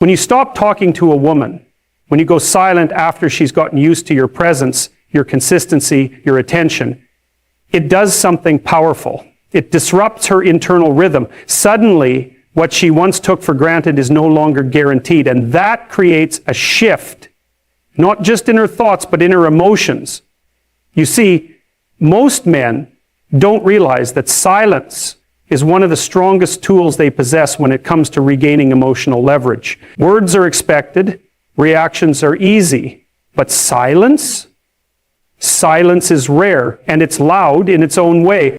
When you stop talking to a woman, when you go silent after she's gotten used to your presence, your consistency, your attention, it does something powerful. It disrupts her internal rhythm. Suddenly, what she once took for granted is no longer guaranteed, and that creates a shift, not just in her thoughts, but in her emotions. You see, most men don't realize that silence is one of the strongest tools they possess when it comes to regaining emotional leverage. Words are expected, reactions are easy, but silence is rare, and it's loud in its own way.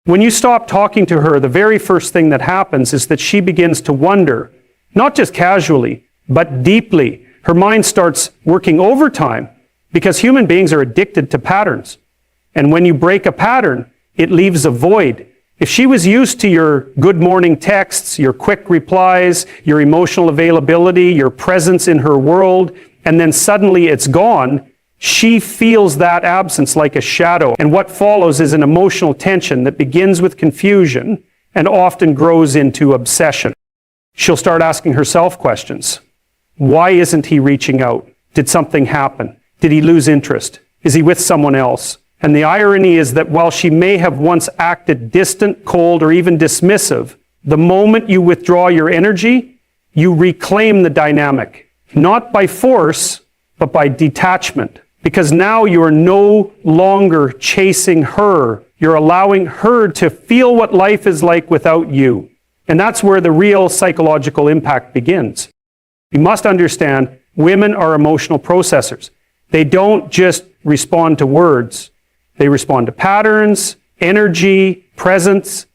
When you stop talking to her, the very first thing that happens is that she begins to wonder, not just casually, but deeply. Her mind starts working overtime because human beings are addicted to patterns. And when you break a pattern, it leaves a void. If she was used to your good morning texts, your quick replies, your emotional availability, your presence in her world, and then suddenly it's gone, she feels that absence like a shadow. And what follows is an emotional tension that begins with confusion and often grows into obsession. She'll start asking herself questions. Why isn't he reaching out? Did something happen? Did he lose interest? Is he with someone else? And the irony is that while she may have once acted distant, cold, or even dismissive, the moment you withdraw your energy, you reclaim the dynamic. Not by force, but by detachment. Because now you are no longer chasing her. You're allowing her to feel what life is like without you. And that's where the real psychological impact begins. You must understand, women are emotional processors. They don't just respond to words. They respond to patterns, energy, presence.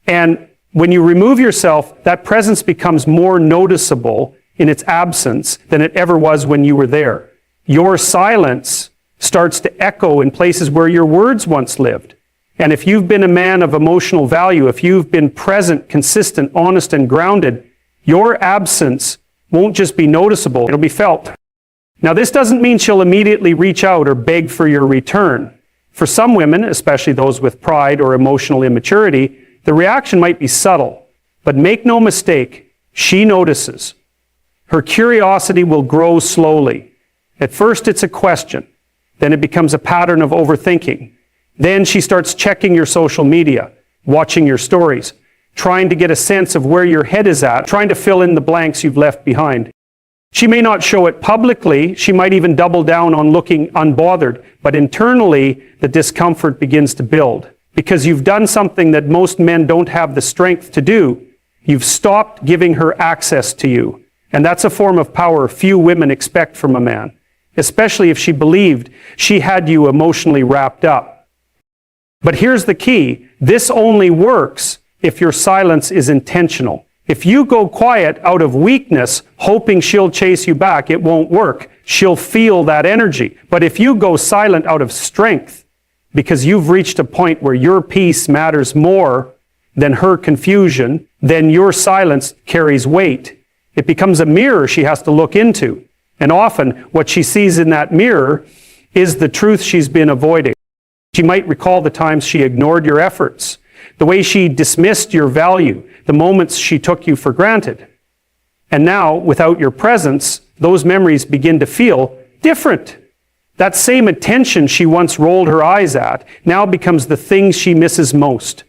And when you remove yourself, that presence becomes more noticeable in its absence than it ever was when you were there. Your silence starts to echo in places where your words once lived. And if you've been a man of emotional value, if you've been present, consistent, honest, and grounded, your absence won't just be noticeable, it'll be felt. Now, this doesn't mean she'll immediately reach out or beg for your return. For some women, especially those with pride or emotional immaturity, the reaction might be subtle. But make no mistake, she notices. Her curiosity will grow slowly. At first, it's a question. Then it becomes a pattern of overthinking. Then she starts checking your social media, watching your stories, trying to get a sense of where your head is at, trying to fill in the blanks you've left behind. She may not show it publicly. She might even double down on looking unbothered. But internally, the discomfort begins to build. Because you've done something that most men don't have the strength to do. You've stopped giving her access to you. And that's a form of power few women expect from a man. Especially if she believed she had you emotionally wrapped up. But here's the key. This only works if your silence is intentional. If you go quiet out of weakness, hoping she'll chase you back, it won't work. She'll feel that energy. But if you go silent out of strength, because you've reached a point where your peace matters more than her confusion, then your silence carries weight. It becomes a mirror she has to look into. And often, what she sees in that mirror is the truth she's been avoiding. She might recall the times she ignored your efforts, the way she dismissed your value, the moments she took you for granted. And now, without your presence, those memories begin to feel different. That same attention she once rolled her eyes at now becomes the thing she misses most.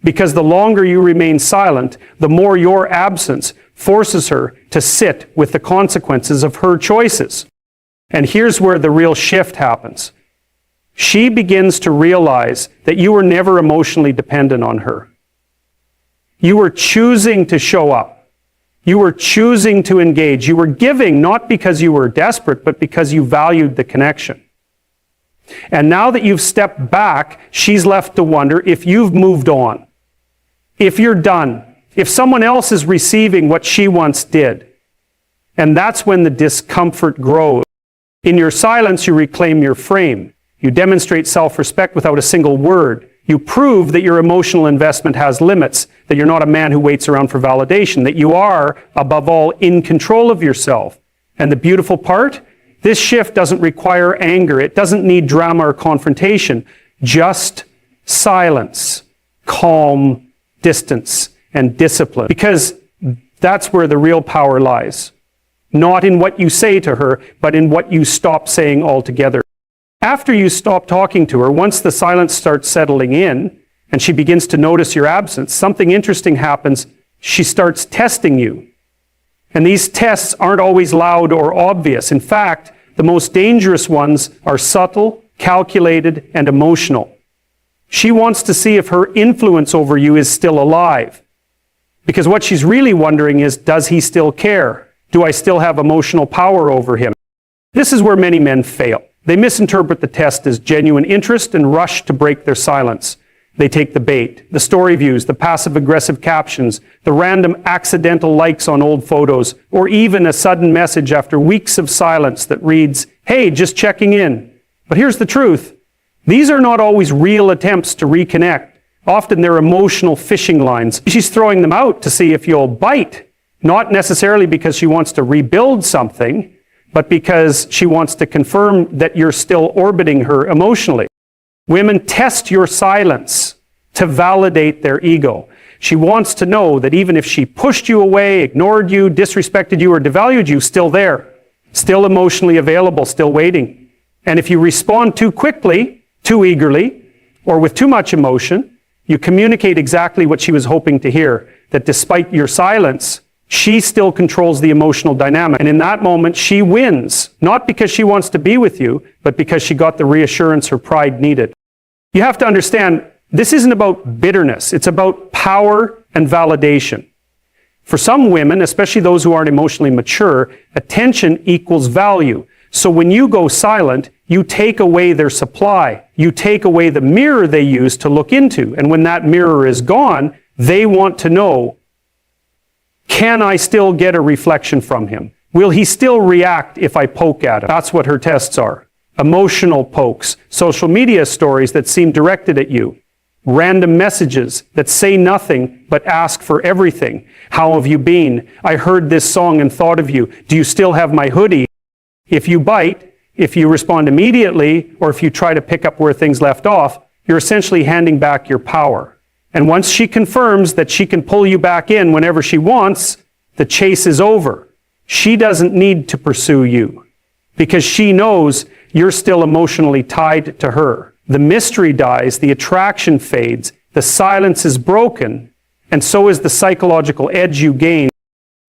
Because the longer you remain silent, the more your absence forces her to sit with the consequences of her choices. And here's where the real shift happens. She begins to realize that you were never emotionally dependent on her. You were choosing to show up. You were choosing to engage. You were giving not because you were desperate, but because you valued the connection. And now that you've stepped back, she's left to wonder if you've moved on. If you're done. If someone else is receiving what she once did. And that's when the discomfort grows. In your silence, you reclaim your frame. You demonstrate self-respect without a single word. You prove that your emotional investment has limits, that you're not a man who waits around for validation, that you are, above all, in control of yourself. And the beautiful part? This shift doesn't require anger. It doesn't need drama or confrontation. Just silence, calm, distance, and discipline. Because that's where the real power lies. not in what you say to her, but in what you stop saying altogether. After you stop talking to her, once the silence starts settling in, and she begins to notice your absence, something interesting happens. She starts testing you. And these tests aren't always loud or obvious. In fact, the most dangerous ones are subtle, calculated, and emotional. She wants to see if her influence over you is still alive. Because what she's really wondering is, does he still care? Do I still have emotional power over him? This is where many men fail. They misinterpret the test as genuine interest and rush to break their silence. They take the bait, the story views, the passive-aggressive captions, the random accidental likes on old photos, or even a sudden message after weeks of silence that reads, "Hey, just checking in." But here's the truth. These are not always real attempts to reconnect. Often they're emotional fishing lines. She's throwing them out to see if you'll bite, not necessarily because she wants to rebuild something, but because she wants to confirm that you're still orbiting her emotionally. Women test your silence to validate their ego. She wants to know that even if she pushed you away, ignored you, disrespected you, or devalued you, still there, still emotionally available, still waiting. And if you respond too quickly, too eagerly, or with too much emotion, you communicate exactly what she was hoping to hear, that despite your silence, she still controls the emotional dynamic. And in that moment, she wins, not because she wants to be with you, but because she got the reassurance her pride needed. You have to understand, this isn't about bitterness. It's about power and validation. For some women, especially those who aren't emotionally mature, attention equals value. So when you go silent, you take away their supply. You take away the mirror they use to look into. And when that mirror is gone, they want to know, can I still get a reflection from him? Will he still react if I poke at him? That's what her tests are. Emotional pokes, social media stories that seem directed at you, random messages that say nothing but ask for everything. How have you been? I heard this song and thought of you. Do you still have my hoodie? If you bite, if you respond immediately, or if you try to pick up where things left off, you're essentially handing back your power. And once she confirms that she can pull you back in whenever she wants, the chase is over. She doesn't need to pursue you because she knows you're still emotionally tied to her. The mystery dies, the attraction fades, the silence is broken, and so is the psychological edge you gain.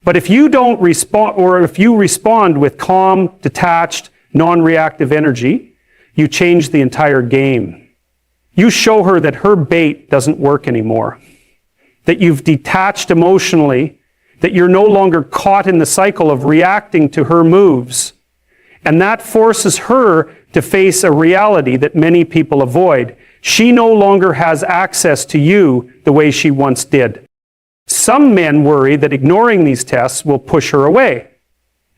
But if you don't respond, or if you respond with calm, detached, non-reactive energy, you change the entire game. You show her that her bait doesn't work anymore, that you've detached emotionally, that you're no longer caught in the cycle of reacting to her moves. And that forces her to face a reality that many people avoid. She no longer has access to you the way she once did. Some men worry that ignoring these tests will push her away.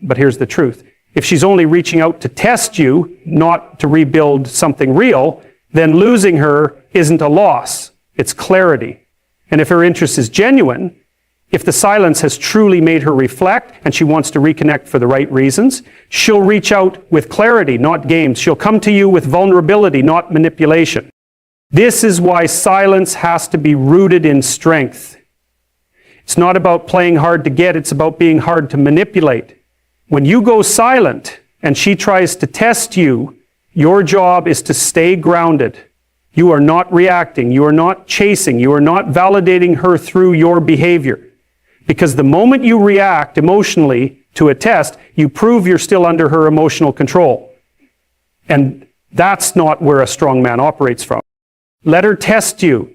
But here's the truth. If she's only reaching out to test you, not to rebuild something real, then losing her isn't a loss. It's clarity. And if her interest is genuine, if the silence has truly made her reflect and she wants to reconnect for the right reasons, she'll reach out with clarity, not games. She'll come to you with vulnerability, not manipulation. This is why silence has to be rooted in strength. It's not about playing hard to get, it's about being hard to manipulate. When you go silent and she tries to test you, your job is to stay grounded. You are not reacting, you are not chasing, you are not validating her through your behavior. Because the moment you react emotionally to a test, you prove you're still under her emotional control. And that's not where a strong man operates from. Let her test you.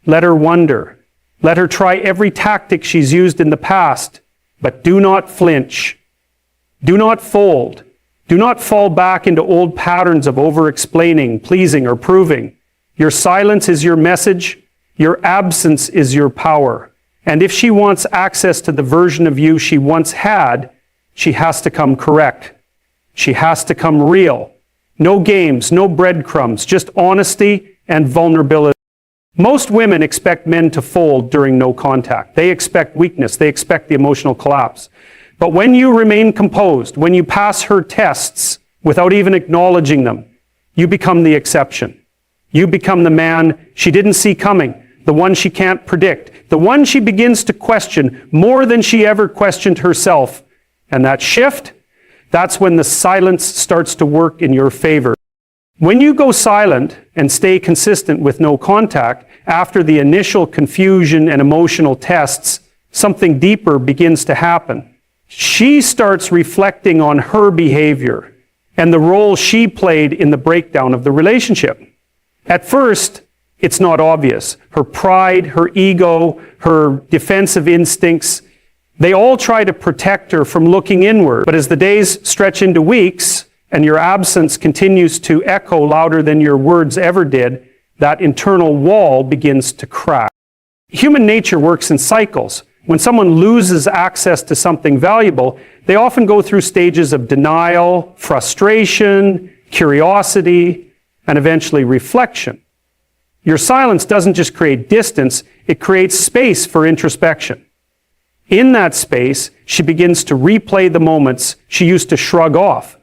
Let her wonder. Let her try every tactic she's used in the past. But do not flinch. Do not fold. Do not fall back into old patterns of over-explaining, pleasing, or proving. Your silence is your message. Your absence is your power. And if she wants access to the version of you she once had, she has to come correct. She has to come real. No games, no breadcrumbs, just honesty and vulnerability. Most women expect men to fold during no contact. They expect weakness. They expect the emotional collapse. But when you remain composed, when you pass her tests without even acknowledging them, you become the exception. You become the man she didn't see coming, the one she can't predict, the one she begins to question more than she ever questioned herself, And that shift, that's when the silence starts to work in your favor. When you go silent and stay consistent with no contact, after the initial confusion and emotional tests, something deeper begins to happen. She starts reflecting on her behavior and the role she played in the breakdown of the relationship. At first, it's not obvious. Her pride, her ego, her defensive instincts, they all try to protect her from looking inward. But as the days stretch into weeks and your absence continues to echo louder than your words ever did, that internal wall begins to crack. Human nature works in cycles. When someone loses access to something valuable, they often go through stages of denial, frustration, curiosity, and eventually reflection. Your silence doesn't just create distance, it creates space for introspection. In that space, she begins to replay the moments she used to shrug off.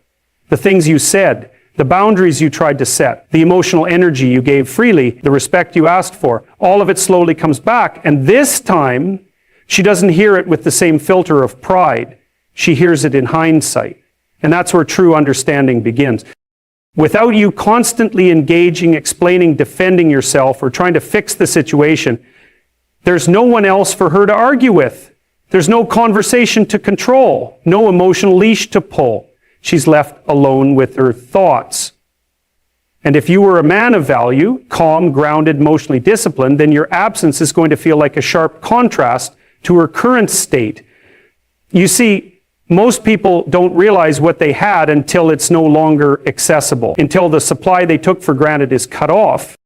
The things you said, the boundaries you tried to set, the emotional energy you gave freely, the respect you asked for, all of it slowly comes back. And this time, she doesn't hear it with the same filter of pride. She hears it in hindsight. And that's where true understanding begins. Without you constantly engaging, explaining, defending yourself, or trying to fix the situation, there's no one else for her to argue with. There's no conversation to control, no emotional leash to pull. She's left alone with her thoughts. And if you were a man of value, calm, grounded, emotionally disciplined, then your absence is going to feel like a sharp contrast to her current state. You see, most people don't realize what they had until it's no longer accessible, until the supply they took for granted is cut off.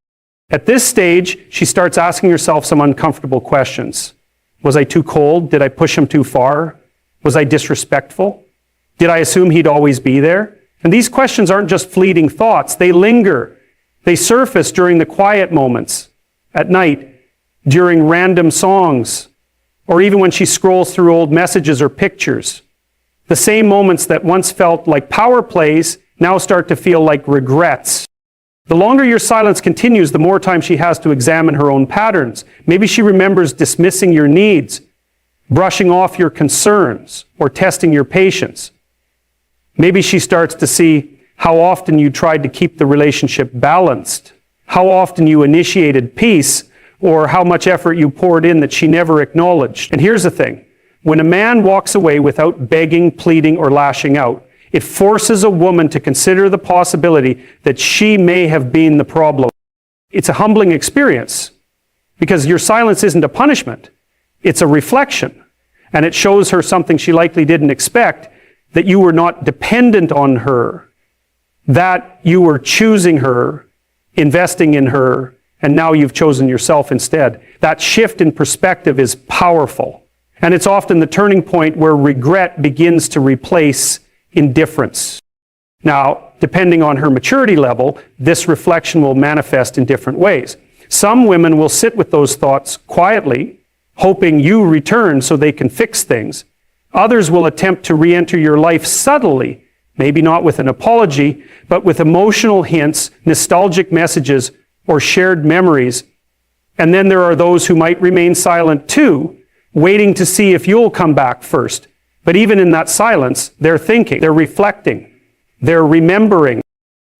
At this stage, she starts asking herself some uncomfortable questions. Was I too cold? Did I push him too far? Was I disrespectful? Did I assume he'd always be there? And these questions aren't just fleeting thoughts. They linger. They surface during the quiet moments, at night, during random songs, or even when she scrolls through old messages or pictures. The same moments that once felt like power plays now start to feel like regrets. The longer your silence continues, the more time she has to examine her own patterns. Maybe she remembers dismissing your needs, brushing off your concerns, or testing your patience. Maybe she starts to see how often you tried to keep the relationship balanced, how often you initiated peace, or how much effort you poured in that she never acknowledged. And here's the thing. When a man walks away without begging, pleading, or lashing out, it forces a woman to consider the possibility that she may have been the problem. It's a humbling experience because your silence isn't a punishment. It's a reflection. And it shows her something she likely didn't expect, that you were not dependent on her, that you were choosing her, investing in her, and now you've chosen yourself instead. That shift in perspective is powerful. And it's often the turning point where regret begins to replace indifference. Now, depending on her maturity level, this reflection will manifest in different ways. Some women will sit with those thoughts quietly, hoping you return so they can fix things. Others will attempt to re-enter your life subtly, maybe not with an apology, but with emotional hints, nostalgic messages, or shared memories. And then there are those who might remain silent too, waiting to see if you'll come back first. But even in that silence, they're thinking, they're reflecting, they're remembering.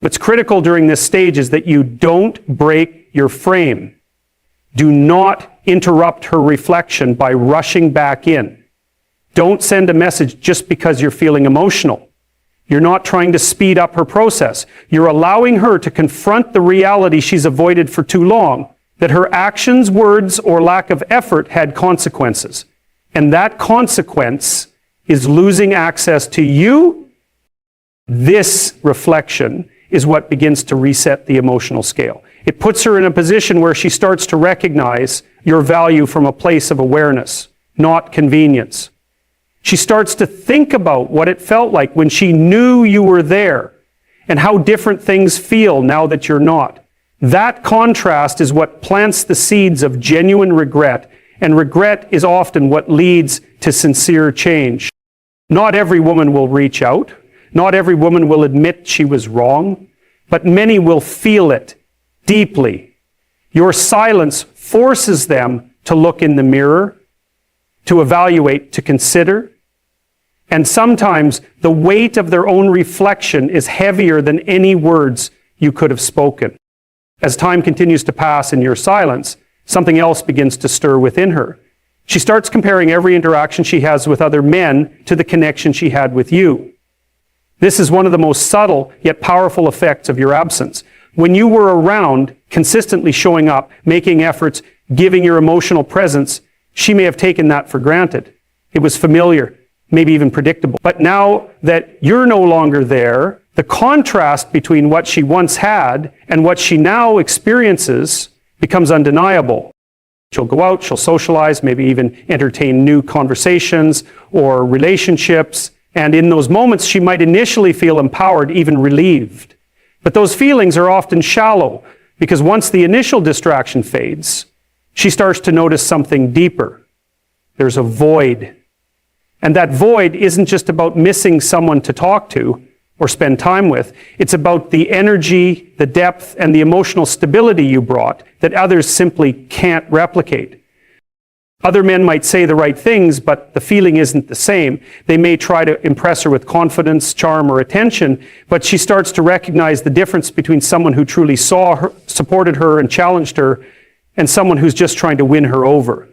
What's critical during this stage is that you don't break your frame. Do not interrupt her reflection by rushing back in. Don't send a message just because you're feeling emotional. You're not trying to speed up her process. You're allowing her to confront the reality she's avoided for too long, that her actions, words, or lack of effort had consequences. And that consequence is losing access to you. This reflection is what begins to reset the emotional scale. It puts her in a position where she starts to recognize your value from a place of awareness, not convenience. She starts to think about what it felt like when she knew you were there and how different things feel now that you're not. That contrast is what plants the seeds of genuine regret, and regret is often what leads to sincere change. Not every woman will reach out. Not every woman will admit she was wrong, but many will feel it deeply. Your silence forces them to look in the mirror, to evaluate, to consider. And sometimes the weight of their own reflection is heavier than any words you could have spoken. As time continues to pass in your silence, something else begins to stir within her. She starts comparing every interaction she has with other men to the connection she had with you. This is one of the most subtle yet powerful effects of your absence. When you were around, consistently showing up, making efforts, giving your emotional presence, she may have taken that for granted. It was familiar, maybe even predictable. But now that you're no longer there, the contrast between what she once had and what she now experiences becomes undeniable. She'll go out, she'll socialize, maybe even entertain new conversations or relationships. And in those moments, she might initially feel empowered, even relieved. But those feelings are often shallow, because once the initial distraction fades, she starts to notice something deeper. There's a void. And that void isn't just about missing someone to talk to or spend time with. It's about the energy, the depth, and the emotional stability you brought that others simply can't replicate. Other men might say the right things, but the feeling isn't the same. They may try to impress her with confidence, charm, or attention, but she starts to recognize the difference between someone who truly saw her, supported her, and challenged her, and someone who's just trying to win her over.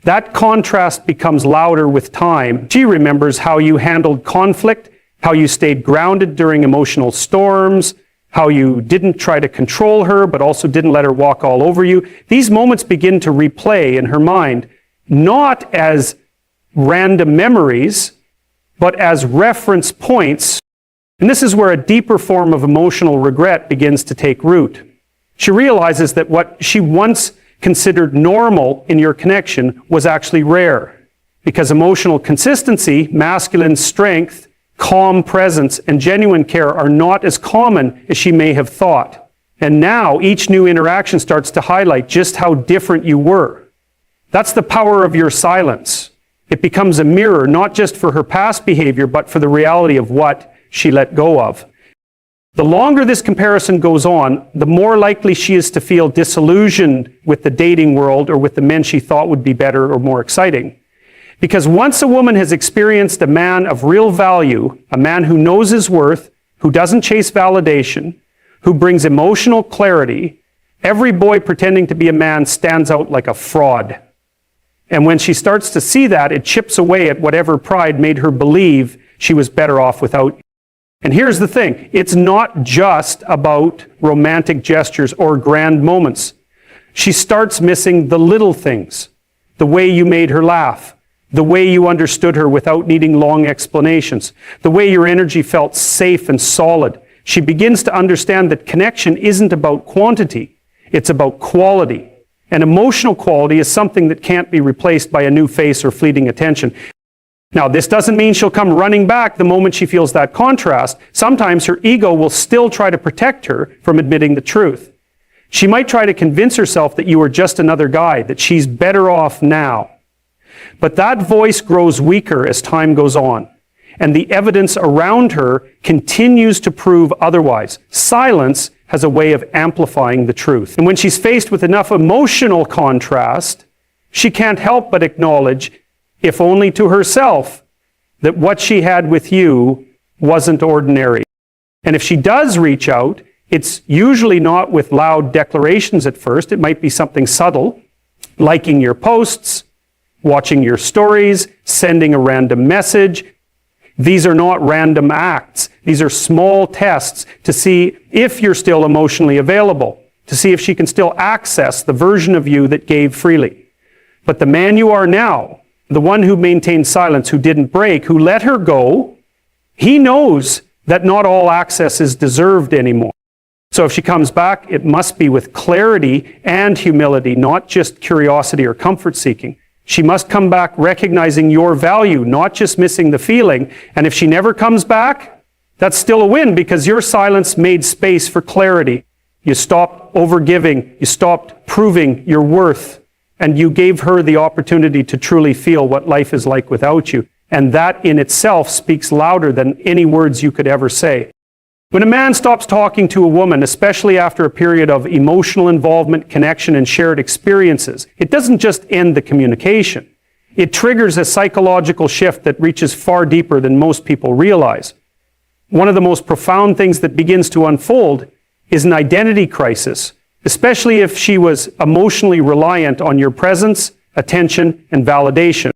That contrast becomes louder with time. She remembers how you handled conflict, how you stayed grounded during emotional storms, how you didn't try to control her, but also didn't let her walk all over you. These moments begin to replay in her mind, not as random memories, but as reference points. And this is where a deeper form of emotional regret begins to take root. She realizes that what she once considered normal in your connection was actually rare, because emotional consistency, masculine strength, calm presence, and genuine care are not as common as she may have thought. And now each new interaction starts to highlight just how different you were. That's the power of your silence. It becomes a mirror, not just for her past behavior, but for the reality of what she let go of. The longer this comparison goes on, the more likely she is to feel disillusioned with the dating world or with the men she thought would be better or more exciting. Because once a woman has experienced a man of real value, a man who knows his worth, who doesn't chase validation, who brings emotional clarity, every boy pretending to be a man stands out like a fraud. And when she starts to see that, it chips away at whatever pride made her believe she was better off without you. And here's the thing, it's not just about romantic gestures or grand moments. She starts missing the little things, the way you made her laugh, the way you understood her without needing long explanations, the way your energy felt safe and solid. She begins to understand that connection isn't about quantity, it's about quality. And emotional quality is something that can't be replaced by a new face or fleeting attention. Now, this doesn't mean she'll come running back the moment she feels that contrast. Sometimes her ego will still try to protect her from admitting the truth. She might try to convince herself that you are just another guy, that she's better off now. But that voice grows weaker as time goes on, and the evidence around her continues to prove otherwise. Silence has a way of amplifying the truth. And when she's faced with enough emotional contrast, she can't help but acknowledge, if only to herself, that what she had with you wasn't ordinary. And if she does reach out, it's usually not with loud declarations at first. It might be something subtle, liking your posts, watching your stories, sending a random message. These are not random acts. These are small tests to see if you're still emotionally available, to see if she can still access the version of you that gave freely. But the man you are now, the one who maintained silence, who didn't break, who let her go, he knows that not all access is deserved anymore. So if she comes back, it must be with clarity and humility, not just curiosity or comfort seeking. She must come back recognizing your value, not just missing the feeling. And if she never comes back, that's still a win, because your silence made space for clarity. You stopped overgiving, you stopped proving your worth, and you gave her the opportunity to truly feel what life is like without you. And that in itself speaks louder than any words you could ever say. When a man stops talking to a woman, especially after a period of emotional involvement, connection, and shared experiences, it doesn't just end the communication. It triggers a psychological shift that reaches far deeper than most people realize. One of the most profound things that begins to unfold is an identity crisis, especially if she was emotionally reliant on your presence, attention, and validation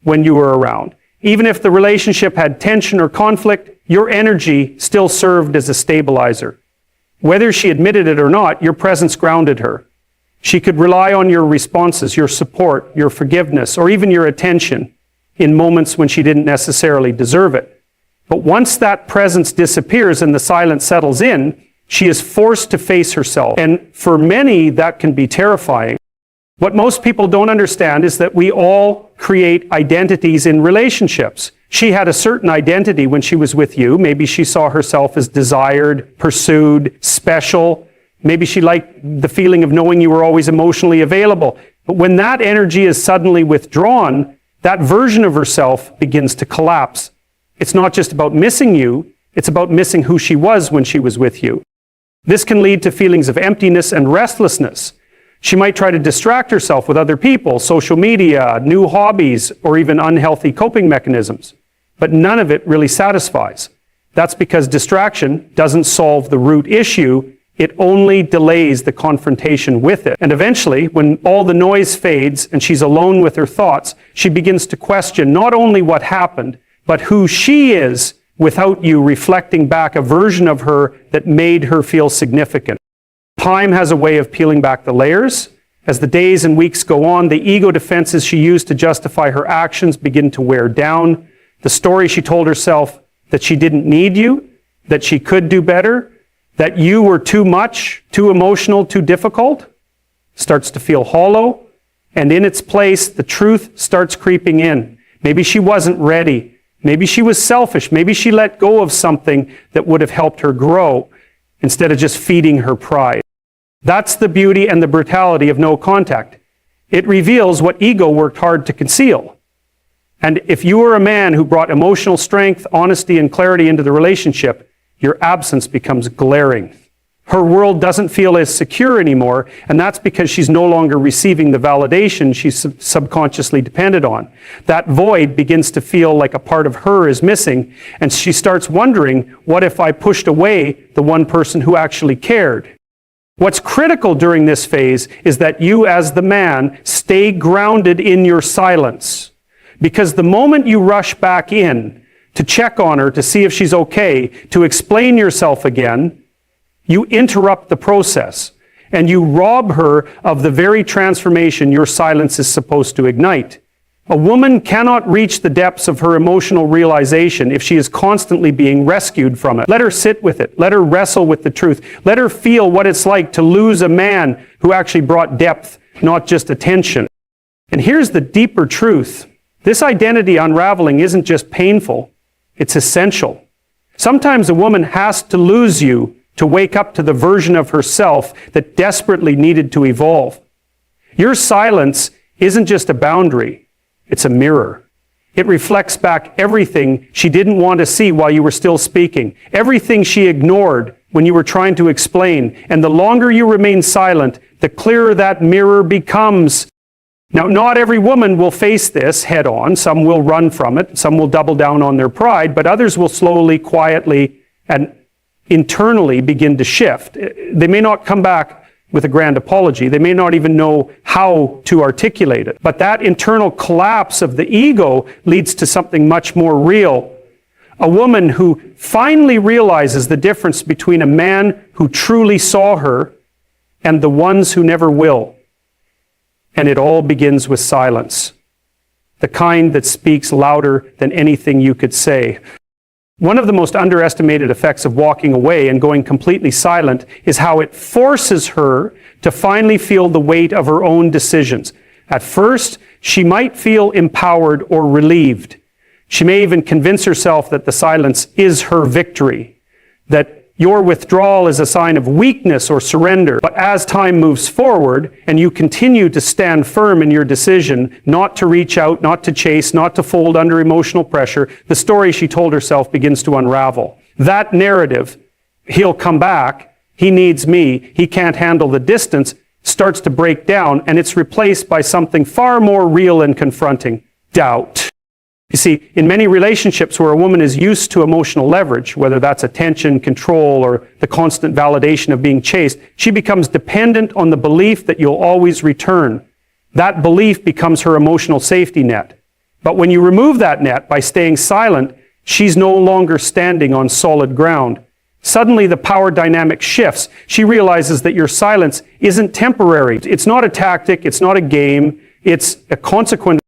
when you were around. Even if the relationship had tension or conflict, your energy still served as a stabilizer. Whether she admitted it or not, your presence grounded her. She could rely on your responses, your support, your forgiveness, or even your attention in moments when she didn't necessarily deserve it. But once that presence disappears and the silence settles in, she is forced to face herself. And for many, that can be terrifying. What most people don't understand is that we all create identities in relationships. She had a certain identity when she was with you. Maybe she saw herself as desired, pursued, special. Maybe she liked the feeling of knowing you were always emotionally available. But when that energy is suddenly withdrawn, that version of herself begins to collapse. It's not just about missing you, it's about missing who she was when she was with you. This can lead to feelings of emptiness and restlessness. She might try to distract herself with other people, social media, new hobbies, or even unhealthy coping mechanisms. But none of it really satisfies. That's because distraction doesn't solve the root issue. It only delays the confrontation with it. And eventually, when all the noise fades and she's alone with her thoughts, she begins to question not only what happened, but who she is without you reflecting back a version of her that made her feel significant. Time has a way of peeling back the layers. As the days and weeks go on, the ego defenses she used to justify her actions begin to wear down. The story she told herself that she didn't need you, that she could do better, that you were too much, too emotional, too difficult, starts to feel hollow. And in its place, the truth starts creeping in. Maybe she wasn't ready. Maybe she was selfish. Maybe she let go of something that would have helped her grow instead of just feeding her pride. That's the beauty and the brutality of no contact. It reveals what ego worked hard to conceal. And if you were a man who brought emotional strength, honesty, and clarity into the relationship, your absence becomes glaring. Her world doesn't feel as secure anymore, and that's because she's no longer receiving the validation she subconsciously depended on. That void begins to feel like a part of her is missing, and she starts wondering, what if I pushed away the one person who actually cared? What's critical during this phase is that you, as the man, stay grounded in your silence. Because the moment you rush back in to check on her, to see if she's okay, to explain yourself again, you interrupt the process and you rob her of the very transformation your silence is supposed to ignite. A woman cannot reach the depths of her emotional realization if she is constantly being rescued from it. Let her sit with it. Let her wrestle with the truth. Let her feel what it's like to lose a man who actually brought depth, not just attention. And here's the deeper truth. This identity unraveling isn't just painful, it's essential. Sometimes a woman has to lose you to wake up to the version of herself that desperately needed to evolve. Your silence isn't just a boundary. It's a mirror. It reflects back everything she didn't want to see while you were still speaking, everything she ignored when you were trying to explain. And the longer you remain silent, the clearer that mirror becomes. Now, not every woman will face this head on. Some will run from it. Some will double down on their pride, but others will slowly, quietly, and internally begin to shift. They may not come back with a grand apology. They may not even know how to articulate it. But that internal collapse of the ego leads to something much more real. A woman who finally realizes the difference between a man who truly saw her and the ones who never will. And it all begins with silence. The kind that speaks louder than anything you could say. One of the most underestimated effects of walking away and going completely silent is how it forces her to finally feel the weight of her own decisions. At first, she might feel empowered or relieved. She may even convince herself that the silence is her victory, that your withdrawal is a sign of weakness or surrender. But as time moves forward and you continue to stand firm in your decision not to reach out, not to chase, not to fold under emotional pressure, the story she told herself begins to unravel. That narrative, he'll come back, he needs me, he can't handle the distance, starts to break down, and it's replaced by something far more real and confronting. doubt. You see, in many relationships where a woman is used to emotional leverage, whether that's attention, control, or the constant validation of being chased, she becomes dependent on the belief that you'll always return. That belief becomes her emotional safety net. But when you remove that net by staying silent, she's no longer standing on solid ground. Suddenly the power dynamic shifts. She realizes that your silence isn't temporary. It's not a tactic, it's not a game, it's a consequence.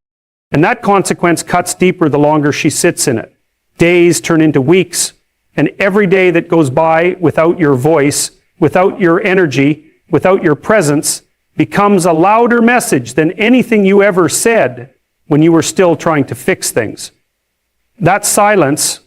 And that consequence cuts deeper the longer she sits in it. Days turn into weeks, and every day that goes by without your voice, without your energy, without your presence, becomes a louder message than anything you ever said when you were still trying to fix things. That silence,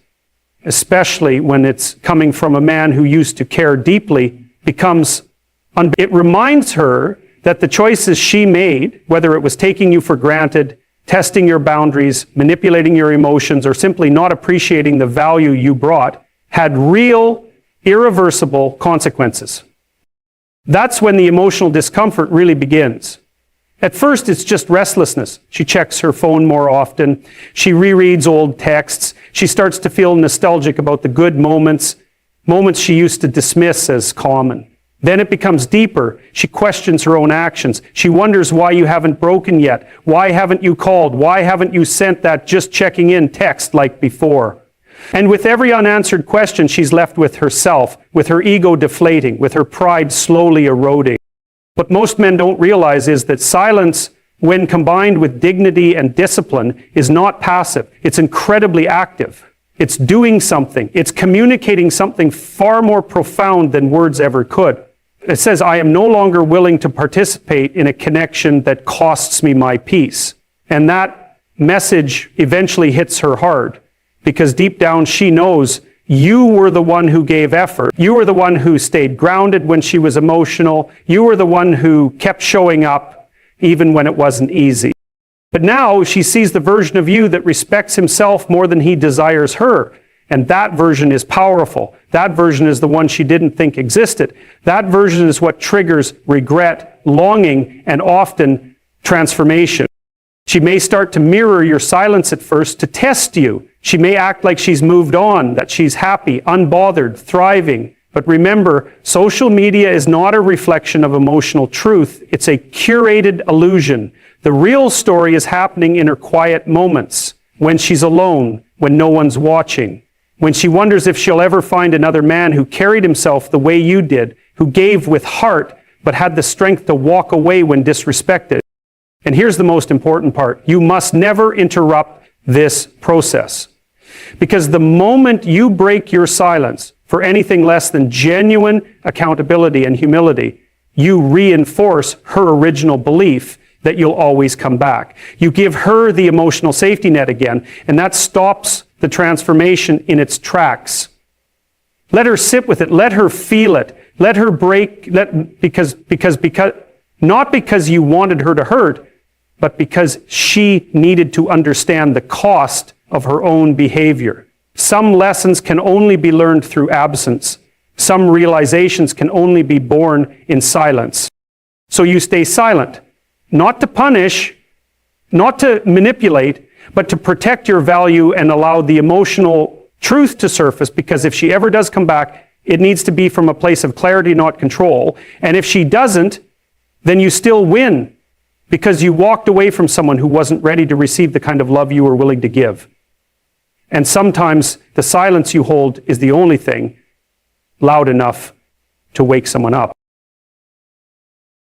especially when it's coming from a man who used to care deeply, it reminds her that the choices she made, whether it was taking you for granted, testing your boundaries, manipulating your emotions, or simply not appreciating the value you brought, had real, irreversible consequences. That's when the emotional discomfort really begins. At first, it's just restlessness. She checks her phone more often. She rereads old texts. She starts to feel nostalgic about the good moments she used to dismiss as common. Then it becomes deeper. She questions her own actions. She wonders why you haven't broken yet. Why haven't you called? Why haven't you sent that just checking in text like before? And with every unanswered question, she's left with herself, with her ego deflating, with her pride slowly eroding. What most men don't realize is that silence, when combined with dignity and discipline, is not passive. It's incredibly active. It's doing something. It's communicating something far more profound than words ever could. It says, I am no longer willing to participate in a connection that costs me my peace. And that message eventually hits her hard, because deep down she knows you were the one who gave effort. You were the one who stayed grounded when she was emotional. You were the one who kept showing up even when it wasn't easy. But now she sees the version of you that respects himself more than he desires her. And that version is powerful. That version is the one she didn't think existed. That version is what triggers regret, longing, and often transformation. She may start to mirror your silence at first to test you. She may act like she's moved on, that she's happy, unbothered, thriving. But remember, social media is not a reflection of emotional truth. It's a curated illusion. The real story is happening in her quiet moments, when she's alone, when no one's watching, when she wonders if she'll ever find another man who carried himself the way you did, who gave with heart, but had the strength to walk away when disrespected. And here's the most important part. You must never interrupt this process. Because the moment you break your silence for anything less than genuine accountability and humility, you reinforce her original belief that you'll always come back. You give her the emotional safety net again, and that stops the transformation in its tracks. Let her sit with it. Let her feel it. Let her break, not because you wanted her to hurt, but because she needed to understand the cost of her own behavior. Some lessons can only be learned through absence. Some realizations can only be born in silence. So you stay silent, not to punish, not to manipulate, but to protect your value and allow the emotional truth to surface, because if she ever does come back, it needs to be from a place of clarity, not control. And if she doesn't, then you still win, because you walked away from someone who wasn't ready to receive the kind of love you were willing to give. And sometimes the silence you hold is the only thing loud enough to wake someone up.